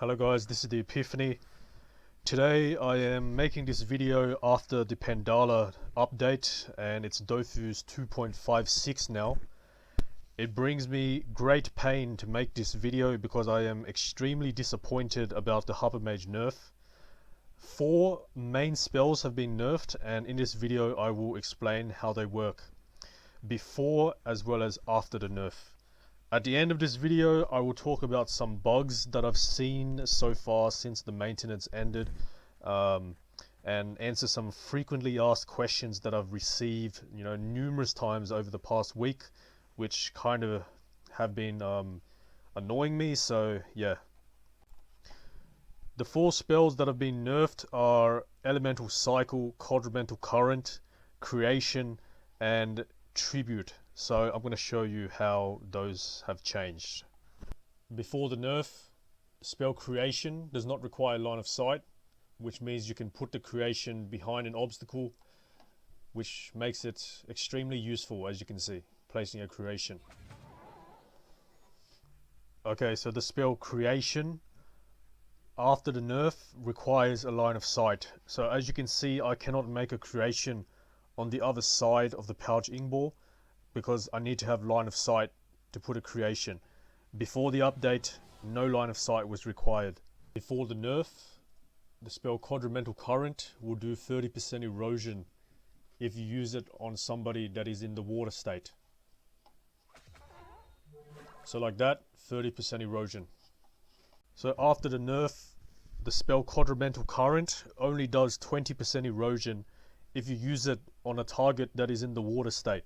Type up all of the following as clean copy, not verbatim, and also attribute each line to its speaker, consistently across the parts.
Speaker 1: Hello guys, this is the-epiphany. Today I am making this video after the Pandala update and it's Dofus 2.56 now. It brings me great pain to make this video because I am extremely disappointed about the Huppermage nerf. 4 main spells have been nerfed, and in this video I will explain how they work before as well as after the nerf. At the end of this video, I will talk about some bugs that I've seen so far since the maintenance ended, and answer some frequently asked questions that I've received, numerous times over the past week, which kind of have been annoying me. So yeah, the 4 spells that have been nerfed are Elemental Cycle, Quadra-mental Current, Creation, and Tribute. So I'm going to show you how those have changed. Before the nerf, spell Creation does not require line of sight, which means you can put the creation behind an obstacle, which makes it extremely useful, as you can see, placing a creation. Okay, so the spell Creation after the nerf requires a line of sight. So as you can see, I cannot make a creation on the other side of the pouch ink ball, because I need to have line of sight to put a creation. Before the update, no line of sight was required. Before the nerf, the spell Quadra-mental Current will do 30% erosion if you use it on somebody that is in the water state. So like that, 30% erosion. So after the nerf, the spell Quadra-mental Current only does 20% erosion if you use it on a target that is in the water state.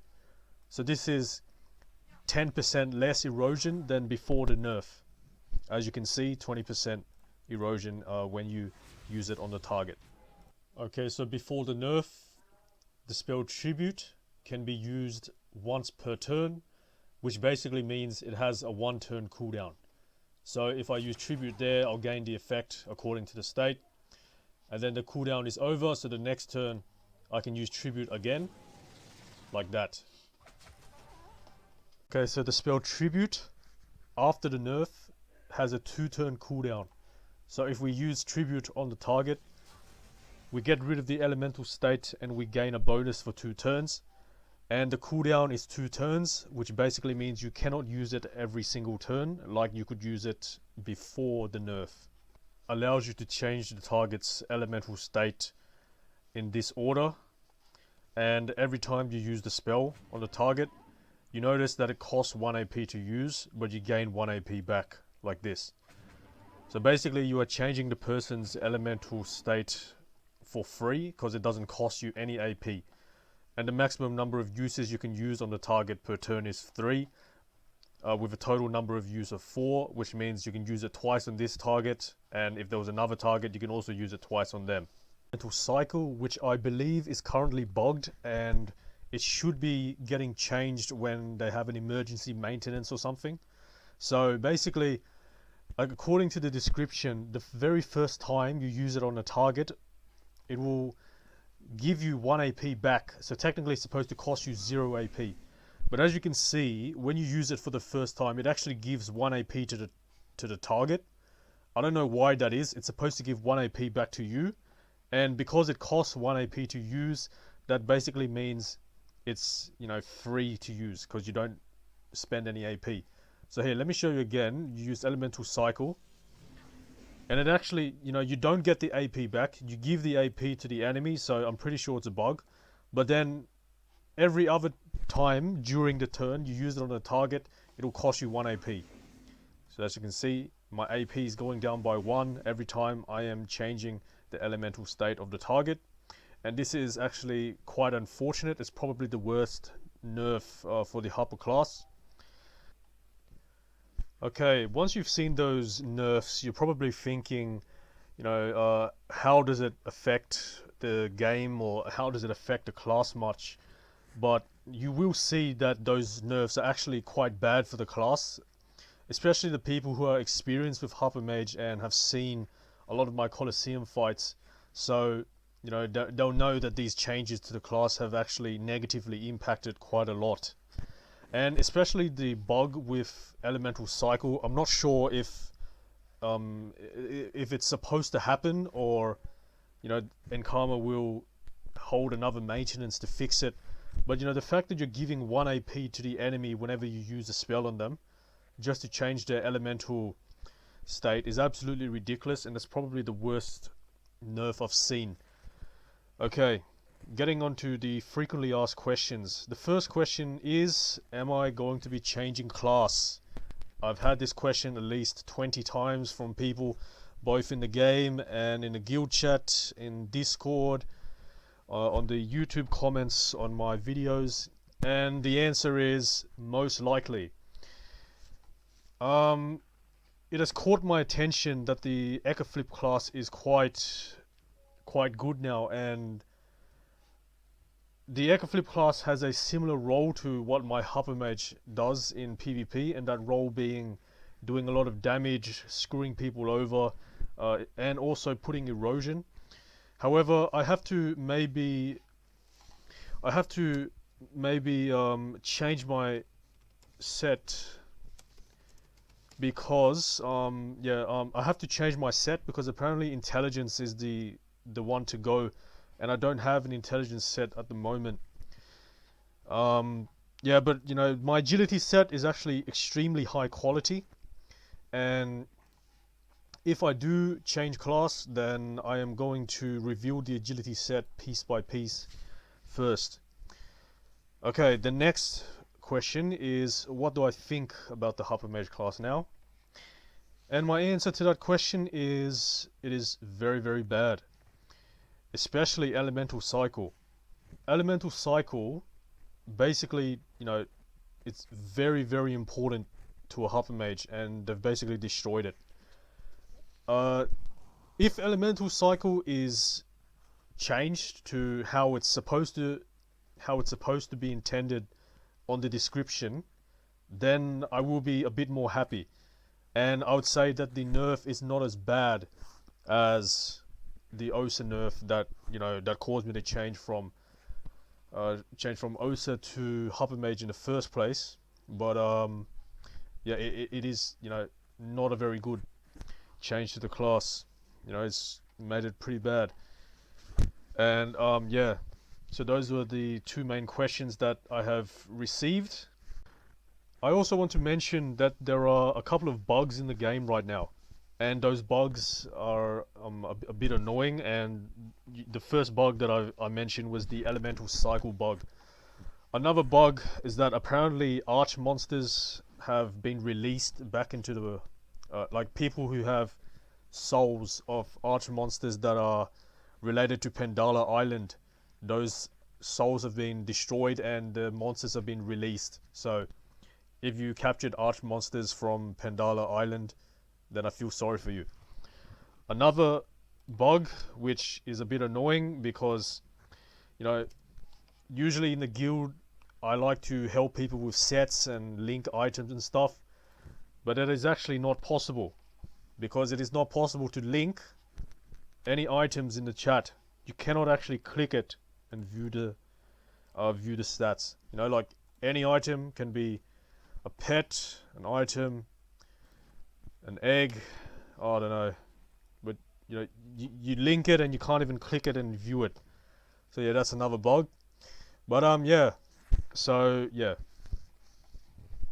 Speaker 1: So this is 10% less erosion than before the nerf. As you can see, 20% erosion when you use it on the target. Okay, so before the nerf, the spell Tribute can be used once per turn, which basically means it has a 1-turn cooldown. So if I use Tribute there, I'll gain the effect according to the state. And then the cooldown is over, so the next turn I can use Tribute again, like that. Okay, so the spell Tribute after the nerf has a 2-turn cooldown. So if we use Tribute on the target, we get rid of the elemental state and we gain a bonus for 2 turns. And the cooldown is 2 turns, which basically means you cannot use it every single turn like you could use it before the nerf. Allows you to change the target's elemental state in this order, and every time you use the spell on the target, you notice that it costs 1 AP to use, but you gain 1 AP back, like this. So basically you are changing the person's elemental state for free, because it doesn't cost you any AP. And the maximum number of uses you can use on the target per turn is 3, with a total number of use of 4, which means you can use it twice on this target, and if there was another target, you can also use it twice on them. Mental Cycle, which I believe is currently bugged, and it should be getting changed when they have an emergency maintenance or something. So basically, according to the description, the very first time you use it on a target, it will give you 1 AP back. So technically it's supposed to cost you 0 AP. But as you can see, when you use it for the first time, it actually gives 1 AP to the target. I don't know why that is. It's supposed to give 1 AP back to you. And because it costs 1 AP to use, that basically means it's free to use because you don't spend any AP. So here, let me show you again. You use Elemental Cycle, and it actually, you don't get the AP back. You give the AP to the enemy, so I'm pretty sure it's a bug. But then every other time during the turn you use it on a target, it'll cost you 1 AP. So as you can see, my AP is going down by 1 every time I am changing the elemental state of the target. And this is actually quite unfortunate. It's probably the worst nerf for the Hupper class. Okay, once you've seen those nerfs, you're probably thinking, how does it affect the game, or how does it affect the class much? But you will see that those nerfs are actually quite bad for the class, especially the people who are experienced with Huppermage and have seen a lot of my Colosseum fights. So they'll know that these changes to the class have actually negatively impacted quite a lot. And especially the bug with Elemental Cycle, I'm not sure if if it's supposed to happen, or Enkama will hold another maintenance to fix it. But the fact that you're giving 1 AP to the enemy whenever you use a spell on them, just to change their elemental state, is absolutely ridiculous, and it's probably the worst nerf I've seen. Okay, getting on to the frequently asked questions. The first question is, am I going to be changing class? I've had this question at least 20 times from people, both in the game and in the guild chat, in Discord, on the YouTube comments on my videos, and the answer is most likely. It has caught my attention that the Echo Flip class is quite good now, and the Echo Flip class has a similar role to what my Huppermage does in PvP, and that role being doing a lot of damage, screwing people over, and also putting erosion. However, I have to maybe change my set, because I have to change my set because apparently intelligence is the one to go, and I don't have an intelligence set at the moment. But my agility set is actually extremely high quality, and if I do change class, then I am going to review the agility set piece by piece first. Okay, the next question is, what do I think about the Huppermage class now? And my answer to that question is, it is very, very bad. Especially Elemental Cycle. Elemental Cycle, basically, it's very, very important to a Huppermage, and they've basically destroyed it. If Elemental Cycle is changed to how it's supposed to be intended on the description, then I will be a bit more happy, and I would say that the nerf is not as bad as the Osa nerf that caused me to change from Osa to Huppermage in the first place. But it is not a very good change to the class. It's made it pretty bad. And so those were the two main questions that I have received. I also want to mention that there are a couple of bugs in the game right now, and those bugs are a bit annoying. And the first bug that I mentioned was the Elemental Cycle bug. Another bug is that apparently arch monsters have been released back into the like people who have souls of arch monsters that are related to Pendala Island, those souls have been destroyed and the monsters have been released. So if you captured arch monsters from Pendala Island, then I feel sorry for you. Another bug, which is a bit annoying, because usually in the guild I like to help people with sets and link items and stuff, but it is actually not possible, because it is not possible to link any items in the chat. You cannot actually click it and view the stats. Like any item can be a pet, an item, an egg, I don't know, but you link it and you can't even click it and view it. So yeah, that's another bug. But so yeah,